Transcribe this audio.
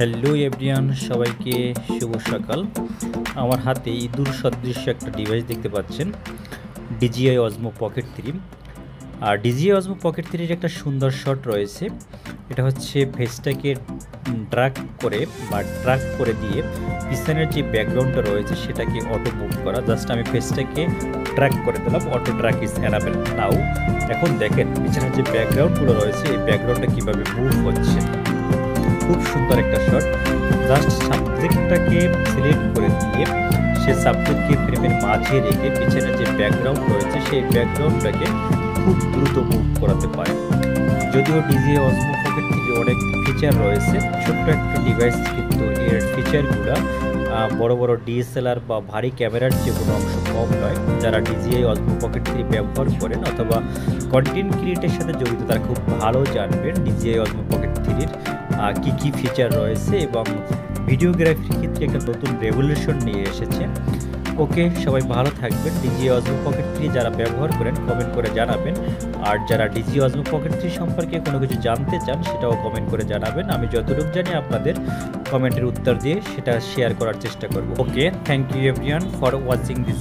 Hello everyone, সবাইকে শুভ সকাল। আমার হাতে ইঁদুর সদৃশ্য একটা ডিভাইস দেখতে পাচ্ছেন, DJI Osmo Pocket 3। আর DJI Osmo Pocket 3 এর একটা সুন্দর শট রয়েছে। এটা হচ্ছে ফেসটাকে ট্র্যাক করে দিয়ে পিছনের যে ব্যাকগ্রাউন্ডটা রয়েছে সেটাকে অটো মুভ করা। জাস্ট আমি ফেসটাকে ট্র্যাক করে দিলাম, অটো ট্র্যাক ইজ অ্যানাবেল নাও। এখন দেখেন পিছনের যে ব্যাকগ্রাউন্ডগুলো রয়েছে এই ব্যাকগ্রাউন্ডটা কীভাবে মুভ হচ্ছে। খুব সুন্দর একটা শট। জাস্ট সাবজেক্টটাকে সিলেক্ট করে দিয়ে সে সাবজেক্টকে ফ্রেমের মাঝে রেখে পিছনে যে ব্যাকগ্রাউন্ড রয়েছে সেই ব্যাকগ্রাউন্ডটাকে খুব দ্রুত মুভ করাতে পারে। যদিও DJI Osmo Pocket 3 অনেক ফিচার রয়েছে, ছোট্ট একটা ডিভাইস কিন্তু এর ফিচারগুলো বড় বড় DSLR বা ভারী ক্যামেরার যে কোনো অংশ কম নয়। যারা DJI Osmo Pocket 3 ব্যবহার করেন অথবা কন্টেন্ট ক্রিয়েটের সাথে জড়িত তারা খুব ভালো জানবেন DJI Osmo Pocket 3 এর কী ফিচার রয়েছে এবং ভিডিওগ্রাফির ক্ষেত্রে একটা নতুন রেভলিউশন নিয়ে এসেছে। ওকে, সবাই ভালো থাকবেন। DJI Osmo Pocket 3 যারা ব্যবহার করেন কমেন্ট করে জানাবেন, আর যারা DJI Osmo Pocket 3 সম্পর্কে কোনো কিছু জানতে চান সেটাও কমেন্ট করে জানাবেন। আমি যতটুকু জানি আপনাদের কমেন্টের উত্তর দিয়ে সেটা শেয়ার করার চেষ্টা করব। Okay, thank you everyone for watching this.